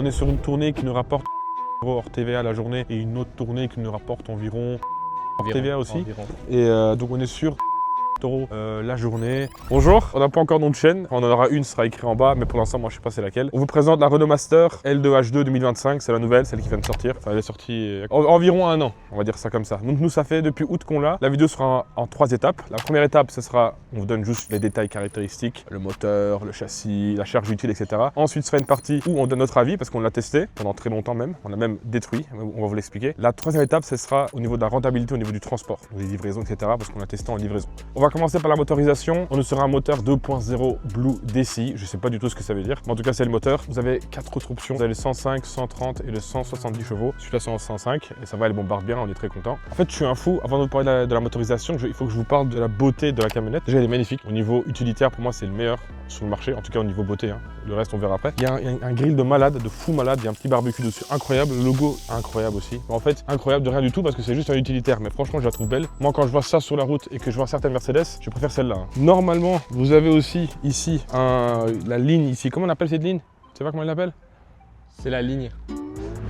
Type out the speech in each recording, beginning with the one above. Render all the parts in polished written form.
On est sur une tournée qui nous rapporte hors TVA la journée et une autre tournée qui nous rapporte environ hors TVA aussi. Environ. Et donc on est sur € la journée. Bonjour, on n'a pas encore nom de chaîne, on en aura une, ce sera écrit en bas, mais pour l'instant moi je sais pas c'est laquelle. On vous présente la Renault Master L2H2 2025, c'est la nouvelle, celle qui vient de sortir. Enfin elle est sortie environ un an, on va dire ça comme ça. Donc nous ça fait depuis août qu'on l'a. La vidéo sera en 3 étapes. La première étape ce sera, on vous donne juste les détails caractéristiques, le moteur, le châssis, la charge utile, etc. Ensuite ce sera une partie où on donne notre avis parce qu'on l'a testé pendant très longtemps même, on l'a même détruit, on va vous l'expliquer. La troisième étape ce sera au niveau de la rentabilité, au niveau du transport, des livraisons, etc. parce qu'on l'a testé en livraison. On va commencer par la motorisation. On est sur un moteur 2.0 Blue DCI. Je sais pas du tout ce que ça veut dire, mais en tout cas c'est le moteur. Vous avez 4 autres options. Vous avez le 105, 130 et le 170 chevaux. Celui-là c'est en 105 et ça va, elle bombarde bien, on est très content. En fait je suis un fou. Avant de vous parler de la motorisation, il faut que je vous parle de la beauté de la camionnette. Déjà elle est magnifique. Au niveau utilitaire pour moi c'est le meilleur sur le marché, en tout cas au niveau beauté. Le reste on verra après. Il y a un grill de malade, de fou malade. Il y a un petit barbecue dessus, incroyable. Le logo incroyable aussi. Mais en fait incroyable de rien du tout parce que c'est juste un utilitaire. Mais franchement je la trouve belle. Moi quand je vois ça sur la route et que je vois certaines Mercedes, je préfère celle-là. Normalement, vous avez aussi ici la ligne ici. Comment on appelle cette ligne? Tu sais pas comment elle l'appelle? C'est la ligne.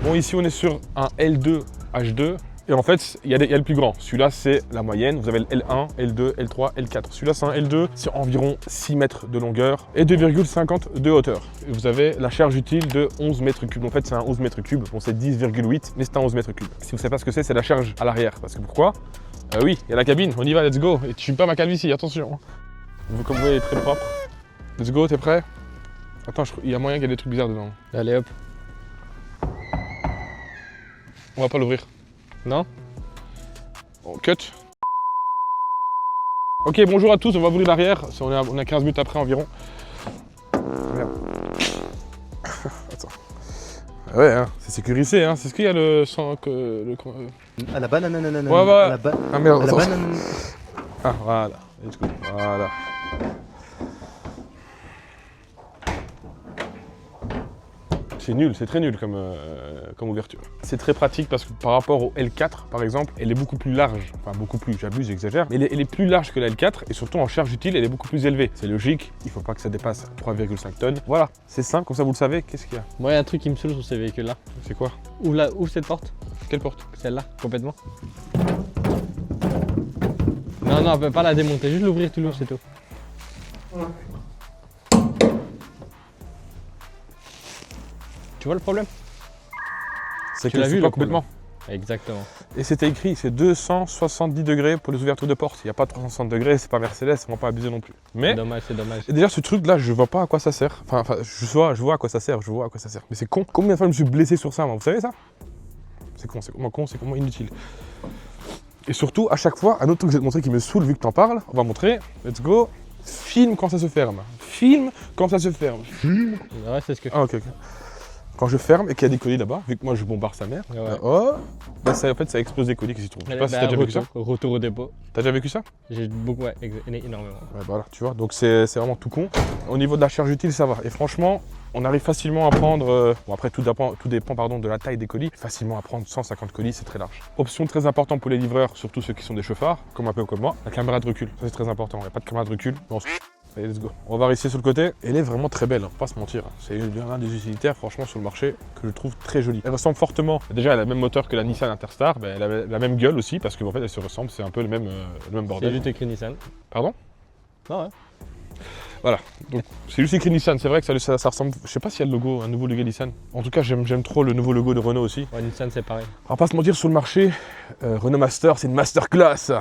Bon, ici on est sur un L2 H2. Et en fait, il y a le plus grand. Celui-là, c'est la moyenne. Vous avez le L1, L2, L3, L4. Celui-là, c'est un L2. C'est environ 6 mètres de longueur et 2,50 de hauteur. Et vous avez la charge utile de 11 mètres cubes. En fait, c'est un 11 mètres cubes. Bon, c'est 10,8, mais c'est un 11 mètres cubes. Si vous ne savez pas ce que c'est la charge à l'arrière. Parce que pourquoi? Oui, il y a la cabine. On y va, let's go. Et tu fumes pas ma calvitie, attention. Comme vous voyez, elle est très propre. Let's go, t'es prêt? Attends, il y a moyen qu'il y ait des trucs bizarres dedans. Allez hop. On va pas l'ouvrir. Non? On cut. Ok, bonjour à tous, on va ouvrir l'arrière. On a 15 minutes après environ. Merde. Attends. Ah ouais, hein, c'est sécurisé, hein. C'est ce qu'il y a le sang que. À la banane, Ouais, bah. à la Ah merde, à la attends. banane. Ah, voilà. Let's go. Voilà. C'est nul, c'est très nul comme ouverture. C'est très pratique parce que par rapport au L4 par exemple, elle est beaucoup plus large. Enfin beaucoup plus, j'abuse, j'exagère. Mais elle est plus large que la L4 et surtout en charge utile, elle est beaucoup plus élevée. C'est logique, il ne faut pas que ça dépasse 3,5 tonnes. Voilà, c'est simple, comme ça vous le savez. Qu'est-ce qu'il y a? Moi, il y a un truc qui me saoule sur ces véhicules-là. C'est quoi? Ouvre cette porte. Quelle porte? Celle-là, complètement. Non, on peut pas la démonter, juste l'ouvrir tout le long, c'est tout. Tu vois le problème? C'est Tu que l'as c'est vu pas le complètement. Exactement. Et c'était écrit, c'est 270 degrés pour les ouvertures de porte. Il n'y a pas 360 degrés, c'est pas Mercedes, on va pas abuser non plus. Mais C'est dommage, c'est dommage. et d'ailleurs ce truc là, je vois pas à quoi ça sert. Enfin je vois à quoi ça sert, Mais c'est con. Combien de fois je me suis blessé sur ça, moi, vous savez ça? C'est con, c'est comment inutile. Et surtout, à chaque fois, un autre truc que je vais te montrer qui me saoule vu que t'en parles, on va montrer, let's go. Filme quand ça se ferme. Filme quand ça se ferme. Ouais, c'est ce que je fais. Ah ok. Quand je ferme et qu'il y a des colis là-bas, vu que moi je bombarde sa mère, Ouais. oh, bah ça, en fait ça explose des colis qui s'y trouvent. Je sais pas si t'as déjà vécu ça. Retour au dépôt. T'as déjà vécu ça? J'ai beaucoup, ouais, énormément. Ouais, voilà, tu vois, donc c'est vraiment tout con. Au niveau de la charge utile, ça va. Et franchement, on arrive facilement à prendre, bon après tout dépend pardon, de la taille des colis, facilement à prendre 150 colis, c'est très large. Option très importante pour les livreurs, surtout ceux qui sont des chauffards, comme un peu comme moi, la caméra de recul, ça c'est très important, il n'y a pas de caméra de recul. Bon, allez, let's go. On va voir ici sur le côté, elle est vraiment très belle, hein, pas se mentir. C'est l'un des utilitaires franchement sur le marché que je trouve très jolie. Elle ressemble fortement, déjà elle a le même moteur que la Nissan Interstar, ben, elle a la même gueule aussi parce qu'en fait elle se ressemble, c'est un peu le même C'est bordel. juste écrit Nissan. Pardon? Non, ouais. Voilà, donc c'est juste écrit Nissan, c'est vrai que ça ressemble, je sais pas s'il y a le logo, un nouveau logo Nissan. En tout cas j'aime trop le nouveau logo de Renault aussi. Ouais, Nissan c'est pareil. On va pas se mentir, sur le marché, Renault Master c'est une masterclass.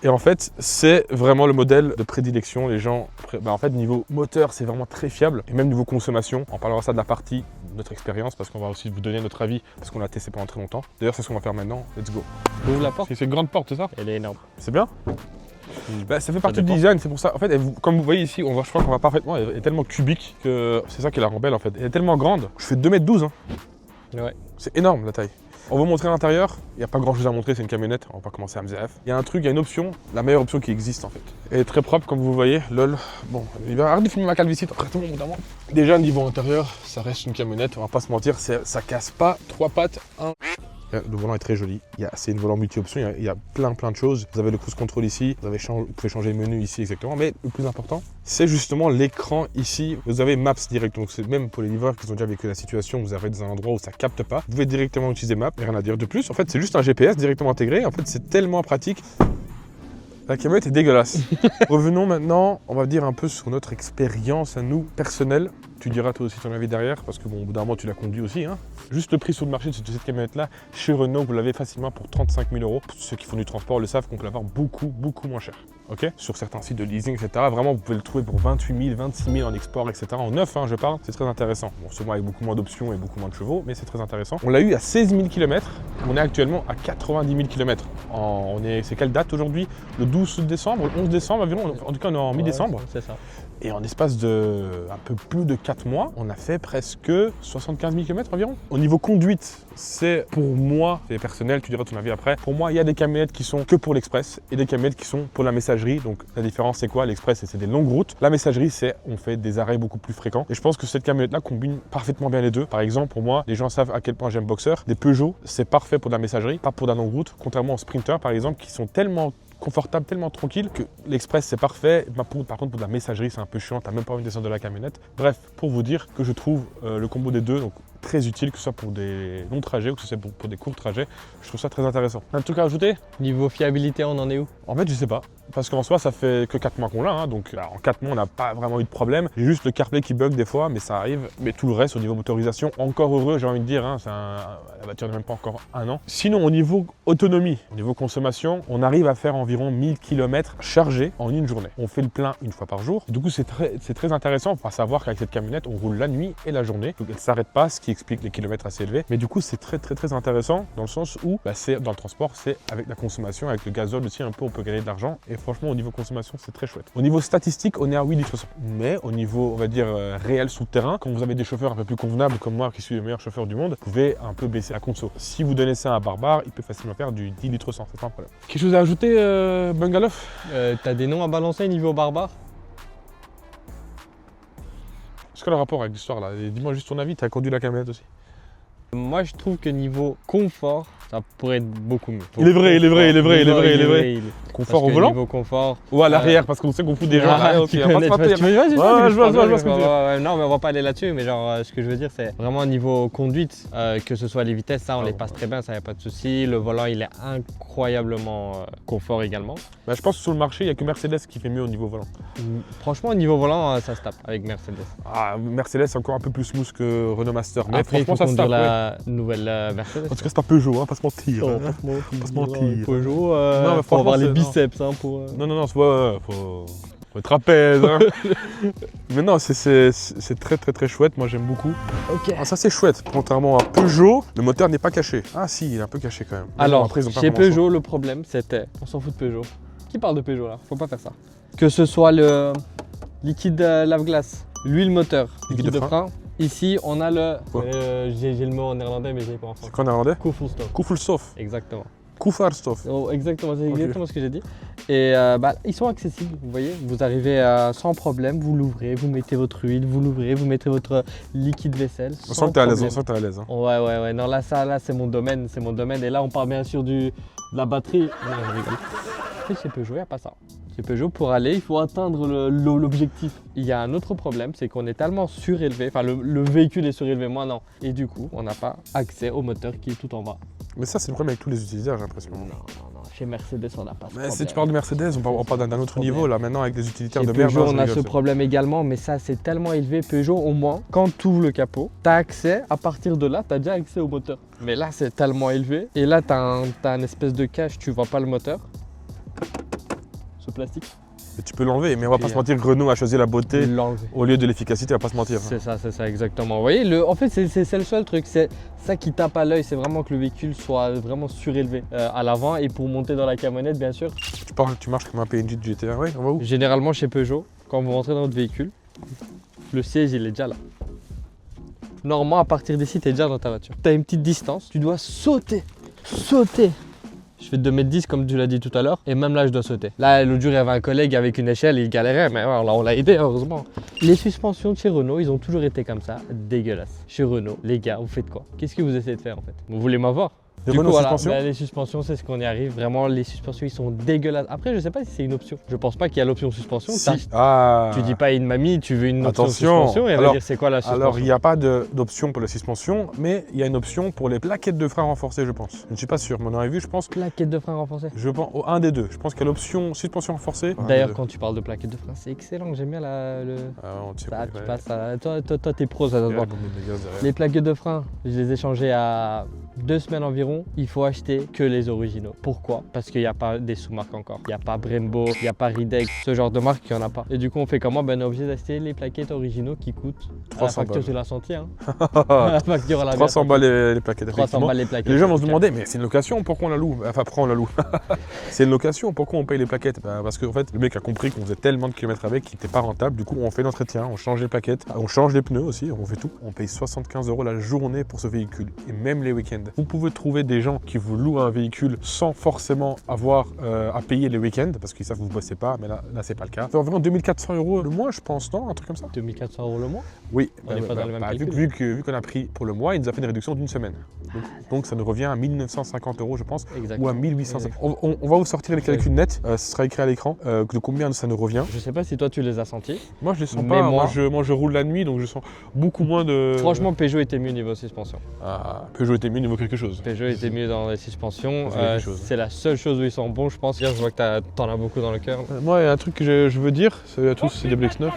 Et en fait c'est vraiment le modèle de prédilection, les gens, en fait niveau moteur c'est vraiment très fiable. Et même niveau consommation, on parlera ça de la partie de notre expérience parce qu'on va aussi vous donner notre avis parce qu'on l'a testé pendant très longtemps. D'ailleurs c'est ce qu'on va faire maintenant, let's go. Ouvre la porte. C'est une grande porte, c'est ça? Elle est énorme. C'est bien? Bah, ça fait partie du dépend. design, c'est pour ça. En fait, comme vous voyez ici, je crois qu'on voit parfaitement, elle est tellement cubique que c'est ça qui la rend belle en fait. Elle est tellement grande, je fais 2,12 m. Hein. Ouais. C'est énorme la taille. On va vous montrer l'intérieur, il n'y a pas grand chose à montrer, c'est une camionnette, on va pas commencer à MZF. Il y a un truc, il y a une option, la meilleure option qui existe en fait. Elle est très propre comme vous voyez, lol. Bon, il va arrêter de filmer ma calvitie, tout le monde. Déjà niveau intérieur, ça reste une camionnette, on va pas se mentir, ça casse pas 3 pattes, 1, Le volant est très joli. C'est une volant multi-option, il y a plein de choses. Vous avez le cruise control ici, vous pouvez changer le menu ici exactement. Mais le plus important, c'est justement l'écran ici. Vous avez Maps direct, donc c'est même pour les livreurs qui ont déjà vécu la situation, vous avez des endroits où ça capte pas. Vous pouvez directement utiliser Maps, rien à dire de plus. En fait, c'est juste un GPS directement intégré. En fait, c'est tellement pratique. La camionnette est dégueulasse. Revenons maintenant, on va dire un peu sur notre expérience à nous, personnelle. Tu diras toi aussi ton avis derrière, parce que bon, au bout d'un moment, tu l'as conduit aussi. Hein. Juste le prix sur le marché de cette camionnette-là, chez Renault, vous l'avez facilement pour 35 000 €. Ceux qui font du transport le savent qu'on peut l'avoir beaucoup moins cher. Okay, sur certains sites de leasing, etc. Vraiment, vous pouvez le trouver pour 28 000, 26 000 en export, etc. En neuf, hein, je parle. C'est très intéressant. Bon, sûrement avec beaucoup moins d'options et beaucoup moins de chevaux, mais c'est très intéressant. On l'a eu à 16 000 km. On est actuellement à 90 000 km. C'est quelle date aujourd'hui? Le 12 décembre, le 11 décembre environ. En tout cas, on est en mi-décembre. C'est ça. Et en espace de un peu plus de 4 mois, on a fait presque 75 000 km environ. Au niveau conduite, c'est pour moi, c'est personnel, tu diras ton avis après. Pour moi, il y a des camionnettes qui sont que pour l'express et des camionnettes qui sont pour la messagerie. Donc la différence, c'est quoi? L'express, c'est des longues routes. La messagerie, c'est on fait des arrêts beaucoup plus fréquents. Et je pense que cette camionnette-là combine parfaitement bien les deux. Par exemple, pour moi, les gens savent à quel point j'aime Boxer. Des Peugeot, c'est parfait pour de la messagerie, pas pour de la longue route. Contrairement aux Sprinter, par exemple, qui sont tellement confortable, tellement tranquille que l'Express c'est parfait. Par contre, pour de la messagerie, c'est un peu chiant, t'as même pas envie de descendre de la camionnette. Bref, pour vous dire que je trouve le combo des deux donc, très utile, que ce soit pour des longs trajets ou que ce soit pour des courts trajets. Je trouve ça très intéressant. Un truc à ajouter? Niveau fiabilité, on en est où? En fait, je sais pas. Parce qu'en soi, ça fait que 4 mois qu'on l'a, hein, donc là, en 4 mois, on n'a pas vraiment eu de problème. J'ai juste le CarPlay qui bug des fois, mais ça arrive. Mais tout le reste, au niveau motorisation, encore heureux, j'ai envie de dire. Hein, la voiture n'a même pas encore 1 an. Sinon, au niveau autonomie, au niveau consommation, on arrive à faire environ 1000 km chargés en une journée. On fait le plein une fois par jour. Du coup, c'est très intéressant à savoir qu'avec cette camionnette, on roule la nuit et la journée. Donc, elle ne s'arrête pas, ce qui explique les kilomètres assez élevés. Mais du coup, c'est très intéressant dans le sens où, c'est dans le transport, c'est avec la consommation, avec le gazole aussi, un peu, on peut gagner de l'argent. Et franchement, au niveau consommation, c'est très chouette. Au niveau statistique, on est à 8 litres. Mais au niveau, on va dire, réel sous le terrain, quand vous avez des chauffeurs un peu plus convenables comme moi, qui suis le meilleur chauffeur du monde, vous pouvez un peu baisser la conso. Si vous donnez ça à un barbare, il peut facilement faire du 10 litres 100, c'est pas un problème. Quelque chose à ajouter, Bungalov? T'as des noms à balancer niveau barbare? C'est quoi le rapport avec l'histoire là? Dis-moi juste ton avis, t'as conduit la camionnette aussi. Moi, je trouve que niveau confort, ça pourrait être beaucoup mieux. Il est vrai. Confort au volant? Niveau confort. Ou à l'arrière, parce qu'on sait qu'on fout des gens à l'arrière aussi. Je vois ce que tu veux dire. Non, mais on va pas aller là-dessus. Mais genre, ce que je veux dire, c'est vraiment niveau conduite, que ce soit les vitesses, ça, on les passe très bien, ça y a pas de souci. Le volant, il est incroyablement confort également. Bah, je pense que sur le marché, il n'y a que Mercedes qui fait mieux au niveau volant. Franchement, au niveau volant, ça se tape avec Mercedes. Ah, Mercedes, c'est encore un peu plus smooth que Renault Master. Mais après, franchement, ça se tape. La nouvelle Mercedes. En tout cas, c'est un Peugeot, hein, pas se mentir. Oh, hein. Pas se mentir. Peugeot, non, mais faut avoir les biceps. Hein, pour, Non, faut être trapèze. Hein. Mais non, c'est très chouette. Moi, j'aime beaucoup. Ok. Ah, ça, c'est chouette. Contrairement à Peugeot, le moteur n'est pas caché. Ah, si, il est un peu caché quand même. Mais alors, bon, après, chez Peugeot, le problème, c'était. On s'en fout de Peugeot. Qui parle de Peugeot là? Faut pas faire ça. Que ce soit le liquide lave-glace, l'huile moteur, liquide de frein. Ici, on a le. J'ai le mot en néerlandais, mais je l'ai pas en français. C'est quoi en néerlandais? Koevoelstof. Koevoelstof. Exactement. Koevaarstof. Oh, exactement, c'est exactement ce que j'ai dit. Et ils sont accessibles, vous voyez. Vous arrivez sans problème, vous l'ouvrez, vous mettez votre huile, vous l'ouvrez, vous mettez votre liquide vaisselle. On sent que t'es à l'aise, on sent que t'es à l'aise. Hein. Ouais. Non, là, c'est mon domaine, Et là, on parle bien sûr de la batterie. Non, je rigole. Après, chez Peugeot, il n'y a pas ça. Chez Peugeot, pour aller, il faut atteindre l'objectif. Il y a un autre problème, c'est qu'on est tellement surélevé, enfin le véhicule est surélevé, moi non. Et du coup, on n'a pas accès au moteur qui est tout en bas. Mais ça, c'est le problème avec tous les utilisateurs, j'ai l'impression. Non. Chez Mercedes, on n'a pas ce problème. Si tu parles de Mercedes, on parle d'un autre niveau, là, maintenant, avec les utilitaires de Peugeot, merde. on a ce problème également, mais ça, c'est tellement élevé. Peugeot, au moins, quand tu ouvres le capot, tu as accès, à partir de là, tu as déjà accès au moteur. Mais là, c'est tellement élevé. Et là, tu as un espèce de cache, tu vois pas le moteur. Ce plastique. Et tu peux l'enlever, mais on va pas se mentir, Renault a choisi la beauté au lieu de l'efficacité, on va pas se mentir. C'est ça, exactement. Vous voyez, en fait, c'est le seul truc, c'est ça qui tape à l'œil, c'est vraiment que le véhicule soit vraiment surélevé à l'avant et pour monter dans la camionnette, bien sûr. Tu marches comme un PNJ de GTA, ouais, on va où? Généralement, chez Peugeot, quand vous rentrez dans votre véhicule, le siège, il est déjà là. Normalement, à partir d'ici, tu es déjà dans ta voiture. Tu as une petite distance, tu dois sauter. Je fais 2,10 m comme tu l'as dit tout à l'heure, et même là je dois sauter. Là, l'autre jour, il y avait un collègue avec une échelle, il galérait, mais là on l'a aidé, heureusement. Les suspensions de chez Renault, ils ont toujours été comme ça, dégueulasses. Chez Renault, les gars, vous faites quoi? Qu'est-ce que vous essayez de faire en fait? Vous voulez m'avoir? Les Du Renault coup, voilà, suspension. bah, les suspensions, c'est ce qu'on y arrive. Vraiment, les suspensions, ils sont dégueulasses. Après, je sais pas si c'est une option. Je pense pas qu'il y a l'option suspension. Si. Ah. Tu dis pas à une mamie, tu veux une option Attention. suspension, et elle va Alors- dire c'est quoi la suspension. Alors, il n'y a pas d'option pour la suspension, mais il y a une option pour les plaquettes de frein renforcées, je pense. Je ne suis pas sûr, mais on aurait vu, je pense. Plaquette de frein renforcée. Je pense au un des deux. Je pense qu'il y a l'option suspension renforcée. Un des D'ailleurs, deux. quand tu parles de plaquette de frein, c'est excellent. J'aime bien le. Ah, on tire Ça, pas tu les passes à... Toi, t'es pro, ça doit Il y se a la voir. gomme de gaz derrière. Les plaquettes de frein, je les ai changées à 2 semaines environ. Il faut acheter que les originaux. Pourquoi? Parce qu'il n'y a pas des sous-marques encore. Il n'y a pas Brembo, il n'y a pas Ridex, ce genre de marque, il n'y en a pas. Et du coup, on fait comment? Ben, on est obligé d'acheter les plaquettes originaux qui coûtent. 300 la facture, balles. tu l'as senti, hein? La facture, on l'a bien 300 senti. balles les plaquettes. 300 effectivement. balles les plaquettes. Et les gens vont se demander, mais c'est une location, pourquoi on la loue? Enfin, après on la loue. C'est une location, pourquoi on paye les plaquettes? Bah, parce qu'en fait, le mec a compris qu'on faisait tellement de kilomètres avec qu'il n'était pas rentable. Du coup, on fait l'entretien, on change les plaquettes, on change les pneus aussi, on fait tout. On paye 75 € la journée pour ce véhicule, et même les week-ends. Vous pouvez trouver des gens qui vous louent un véhicule sans forcément avoir à payer les week-ends, parce qu'ils savent que vous ne bossez pas, mais là c'est pas le cas. C'est environ 2400 € le mois, je pense, non? Un truc comme ça? 2400 € le mois? Oui, On n'est pas dans le même calcul. vu qu'on a pris pour le mois, il nous a fait une réduction d'une semaine. Donc ça nous revient à 1950 € je pense, Exact. ou à 1800. On va vous sortir les calculs nets, ce sera écrit à l'écran, de combien ça nous revient. Je sais pas si toi tu les as sentis. Moi je les sens Mais pas, moi- moi je roule la nuit donc je sens beaucoup moins de... Franchement, Peugeot était mieux niveau suspension. Ah, Peugeot était mieux niveau quelque chose. Peugeot était mieux dans les suspensions. Ça fait quelque chose. C'est la seule chose où ils sont bons, je pense. Hier, je vois que t'en as beaucoup dans le cœur. Moi il y a un truc que je veux dire, salut à tous, c'est DBX9.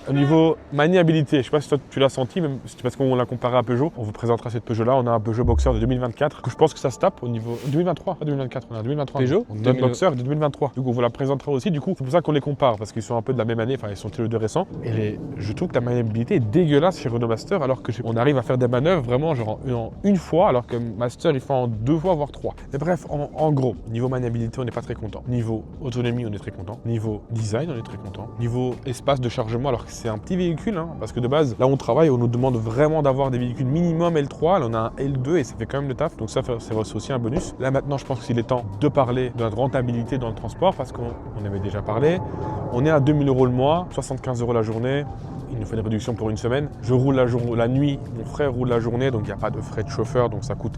Au niveau maniabilité, je sais pas si toi tu l'as senti, même si- parce qu'on l'a comparé à Peugeot, on vous présentera cette Peugeot là, on a un Peugeot Boxer de 2024, que je pense que ça se tape au niveau 2023, pas 2024, on a 2023. Peugeot On a un Boxer de 2023, du coup on vous la présentera aussi, du coup c'est pour ça qu'on les compare, parce qu'ils sont un peu de la même année, enfin ils sont tous les deux récents, et je trouve que la maniabilité est dégueulasse chez Renault Master, alors que on arrive à faire des manœuvres vraiment genre en une fois, alors que Master il fait en 2 fois, voire 3. Et bref, en gros, niveau maniabilité on n'est pas très content, niveau autonomie on est très content, niveau design on est très content, niveau espace de chargement, alors que c'est un petit véhicule, hein, parce que de base, là où on travaille, on nous demande vraiment d'avoir des véhicules minimum L3, là on a un L2 et ça fait quand même le taf, donc ça c'est aussi un bonus. Là maintenant, je pense qu'il est temps de parler de notre rentabilité dans le transport, parce qu'on avait déjà parlé. On est à 2000 € le mois, 75 € la journée. Il nous fait une réduction pour une semaine. Je roule la nuit, mon frère roule la journée, donc il n'y a pas de frais de chauffeur, donc ça coûte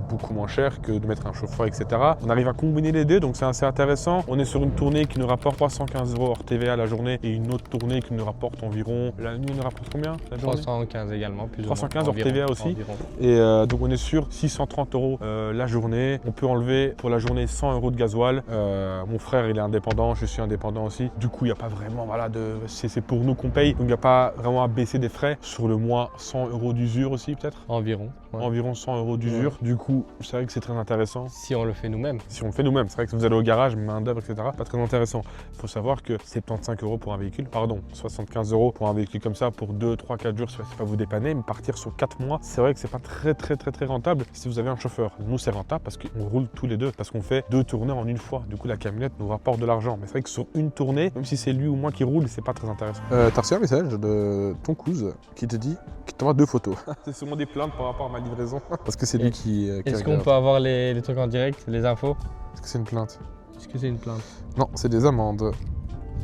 beaucoup moins cher que de mettre un chauffeur, etc. On arrive à combiner les deux, donc c'est assez intéressant. On est sur une tournée qui nous rapporte 315 € hors TVA la journée et une autre tournée qui nous rapporte environ... La nuit, nous rapporte combien la journée? 315 également, plus 315 ou moins. hors TVA aussi. Environ. Et donc on est sur 630 € la journée. On peut enlever pour la journée 100 € de gasoil. Mon frère il est indépendant, je suis indépendant aussi. Du coup il n'y a pas vraiment, voilà, c'est pour nous qu'on paye. Donc il n'y a pas vraiment à baisser des frais. Sur le mois, 100 € d'usure aussi peut-être. Environ. Ouais. Environ 100 € d'usure. Du coup c'est vrai que c'est très intéressant. Si on le fait nous-mêmes. Si on le fait nous-mêmes, c'est vrai que si vous allez au garage, main d'œuvre, etc., pas très intéressant. Il faut savoir que 75 € pour un véhicule, pardon, 75 € pour un véhicule comme ça, pour 2, 3, 4 jours, c'est pas vous dépanner, mais partir sur 4 mois, c'est vrai que c'est pas très rentable si vous avez un chauffeur. Nous, c'est rentable parce qu'on roule tous les deux, parce qu'on fait 2 tournées en une fois. Du coup, la camionnette nous rapporte de l'argent. Mais c'est vrai que sur une tournée, même si c'est lui ou moi qui roule, c'est pas très intéressant. T'as reçu un message de ton cousin qui te dit qu'il t'envoie 2 photos. C'est sûrement des plaintes par rapport à ma livraison. Parce que c'est lui qui Est-ce qu'on regarde. peut avoir les trucs en direct, les infos? Est-ce que c'est une plainte? Est-ce que c'est une plainte? Non, c'est des amendes.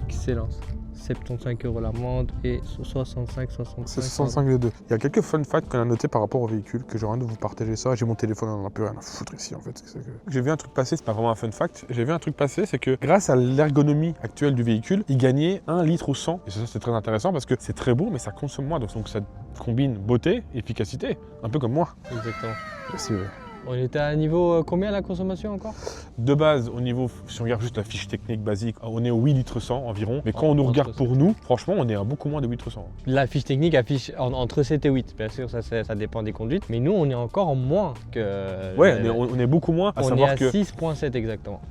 Excellence. 75 € l'amende et 65. C'est 65 les deux. Il y a quelques fun facts qu'on a notés par rapport au véhicule que j'ai envie de vous partager ça. J'ai mon téléphone, on en a plus rien à foutre ici en fait. J'ai vu un truc passer, c'est pas vraiment un fun fact. J'ai vu un truc passer, c'est que grâce à l'ergonomie actuelle du véhicule, il gagnait 1 litre ou 100. Et ça c'est très intéressant parce que c'est très beau mais ça consomme moins. Donc ça combine beauté, efficacité. Un peu comme moi. Exactement. Si vous voulez. On était à niveau combien la consommation encore? De base, au niveau, si on regarde juste la fiche technique basique, on est au 8 litres 100 environ. Mais quand on nous regarde pour nous, franchement, on est à beaucoup moins de 8 litres 100. La fiche technique affiche entre 7 et 8. Bien sûr, ça dépend des conduites. Mais nous, on est encore en moins que... Ouais, on est beaucoup moins. On est à 6,7 exactement.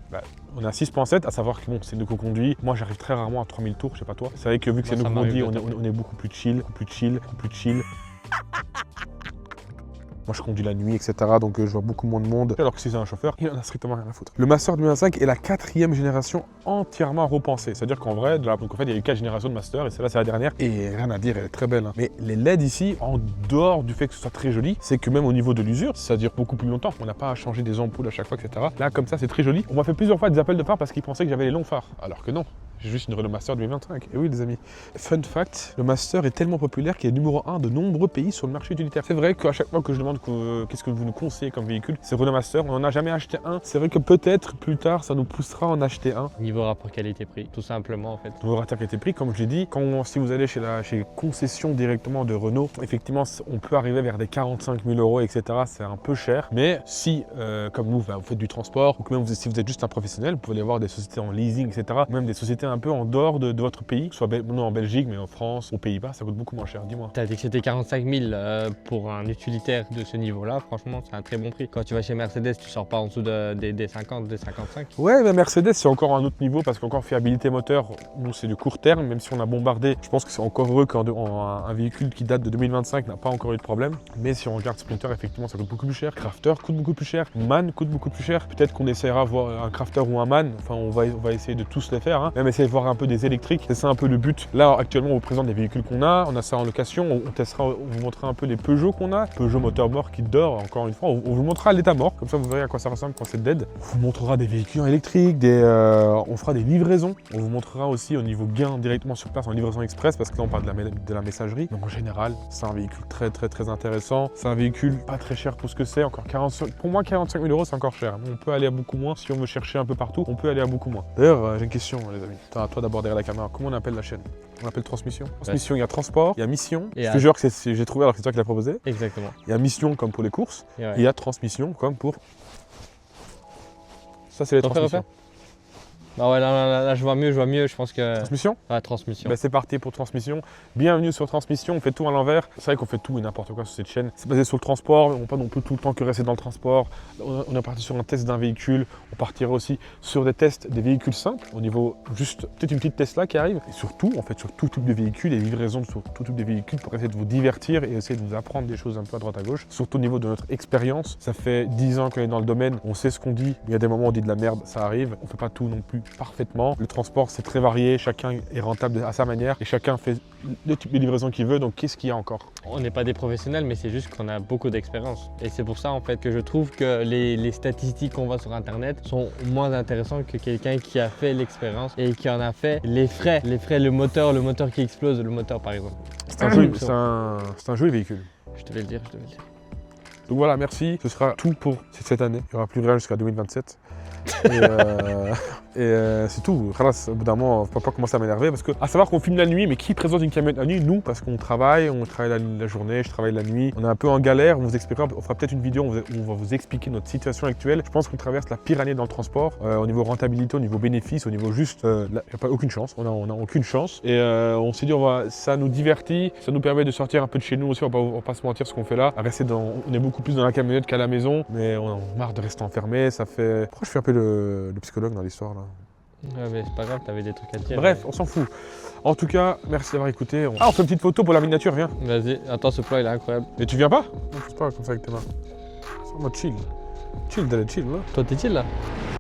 On est à 6,7, à savoir que bon, c'est nous co-conduit. Moi, j'arrive très rarement à 3000 tours, je sais pas toi. C'est vrai que vu que c'est nous conduit, on est beaucoup plus chill, plus chill. Moi, je conduis la nuit, etc. Donc, je vois beaucoup moins de monde. Alors que si c'est un chauffeur, il en a strictement rien à foutre. Le Master 2025 est la 4e génération entièrement repensée. C'est-à-dire qu'en vrai, donc en fait, il y a eu 4 générations de Master et celle-là, c'est la dernière. Et rien à dire, elle est très belle. Hein. Mais les LED ici, en dehors du fait que ce soit très joli, c'est que même au niveau de l'usure, ça dure beaucoup plus longtemps. On n'a pas à changer des ampoules à chaque fois, etc. Là, comme ça, c'est très joli. On m'a fait plusieurs fois des appels de phare parce qu'ils pensaient que j'avais les longs phares. Alors que non. J'ai juste une Renault Master 2025. Et oui les amis. Fun fact, le Master est tellement populaire qu'il est numéro 1 de nombreux pays sur le marché utilitaire. C'est vrai qu'à chaque fois que je demande qu'est-ce que vous nous conseillez comme véhicule, c'est Renault Master. On n'en a jamais acheté un. C'est vrai que peut-être plus tard, ça nous poussera à en acheter un. Niveau rapport qualité-prix, tout simplement en fait. Nouveau rapport qui a été pris, comme j'ai dit, si vous allez chez concession directement de Renault, effectivement, on peut arriver vers des 45 000 euros, etc. C'est un peu cher. Mais si, comme nous, vous faites du transport, ou que même si vous êtes juste un professionnel, vous pouvez aller voir des sociétés en leasing, etc. Ou même des sociétés un peu en dehors de votre pays, soit non en Belgique, mais en France, aux Pays-Bas, ça coûte beaucoup moins cher. Dis-moi. Tu as dit que c'était 45 000 pour un utilitaire de ce niveau-là. Franchement, c'est un très bon prix. Quand tu vas chez Mercedes, tu sors pas en dessous des 50, des 55. Ouais, mais Mercedes, c'est encore un autre niveau parce qu'encore fiabilité moteur, nous, c'est du court terme, même si on a bombardé. Je pense que c'est encore heureux qu'un véhicule qui date de 2025 n'a pas encore eu de problème. Mais si on regarde Sprinter, effectivement, ça coûte beaucoup plus cher. Crafter coûte beaucoup plus cher. Man coûte beaucoup plus cher. Peut-être qu'on essaiera de voir un Crafter ou un Man. Enfin, on va essayer de tous les faire. Hein. Même essayer de voir un peu des électriques. C'est ça un peu le but. Là, actuellement, on vous présente des véhicules qu'on a. On a ça en location. On testera, on vous montrera un peu les Peugeot qu'on a. Peugeot moteur mort qui dort, encore une fois. On vous montrera l'état mort. Comme ça, vous verrez à quoi ça ressemble quand c'est dead. On vous montrera des véhicules électriques. On fera des livraisons. On vous montrera aussi au niveau gain directement sur place en livraison express parce que là, on parle de la messagerie. Donc en général, c'est un véhicule très intéressant. C'est un véhicule pas très cher pour ce que c'est. Encore 45, pour moi, 45 000 euros, c'est encore cher. On peut aller à beaucoup moins. Si on veut chercher un peu partout, on peut aller à beaucoup moins. D'ailleurs, j'ai une question, les amis. À toi d'abord derrière la caméra. Comment on appelle la chaîne? On appelle transmission. Transmission, il y a transport, il y a mission. Je te jure que j'ai trouvé alors que c'est toi qui l'as proposé. Exactement. Il y a mission comme pour les courses. Et il y a transmission comme pour. Ça, c'est les transmissions. Bah ouais, là, je vois mieux, je pense que... Transmission? Ouais, transmission. Bah c'est parti pour transmission. Bienvenue sur transmission, on fait tout à l'envers. C'est vrai qu'on fait tout et n'importe quoi sur cette chaîne. C'est basé sur le transport, on ne va pas non plus tout le temps que rester dans le transport. On est parti sur un test d'un véhicule, on partira aussi sur des tests des véhicules simples, au niveau juste, peut-être une petite Tesla qui arrive. Et surtout, on fait sur tout type de véhicules et livraison sur tout type de véhicules pour essayer de vous divertir et essayer de vous apprendre des choses un peu à droite à gauche. Surtout au niveau de notre expérience. Ça fait 10 ans qu'on est dans le domaine, on sait ce qu'on dit. Il y a des moments où on dit de la merde, ça arrive. On ne fait pas tout non plus parfaitement. Le transport, c'est très varié, chacun est rentable à sa manière et chacun fait le type de livraison qu'il veut, donc qu'est-ce qu'il y a encore? On n'est pas des professionnels, mais c'est juste qu'on a beaucoup d'expérience. Et c'est pour ça en fait que je trouve que les statistiques qu'on voit sur internet sont moins intéressantes que quelqu'un qui a fait l'expérience et qui en a fait les frais, le moteur qui explose, le moteur par exemple. C'est un joli véhicule. Je devais le dire. Donc voilà, merci. Ce sera tout pour cette année. Il n'y aura plus rien jusqu'à 2027. C'est tout. Au bout d'un moment, faut pas commencer à m'énerver parce que, à savoir qu'on filme la nuit, mais qui présente une camionnette la nuit? Nous, parce qu'on travaille, la journée, je travaille la nuit. On est un peu en galère. On fera peut-être une vidéo où on va vous expliquer notre situation actuelle. Je pense qu'on traverse la pire année dans le transport, au niveau rentabilité, au niveau bénéfice, au niveau juste, il n'y a pas aucune chance. On a aucune chance. Et on s'est dit, ça nous divertit, ça nous permet de sortir un peu de chez nous aussi. On va pas se mentir ce qu'on fait là. On est beaucoup plus dans la camionnette qu'à la maison, mais on a marre de rester enfermé. Ça fait. Pourquoi je fais un peu le psychologue dans l'histoire là? Ouais, mais c'est pas grave, t'avais des trucs à dire. Bref, on s'en fout. En tout cas, merci d'avoir écouté. On fait une petite photo pour la miniature, viens. Vas-y, attends, ce plan il est incroyable. Mais tu viens pas? Non, je sais pas comme ça avec tes mains. C'est en mode chill. Chill, d'aller chill là. Toi t'es chill là?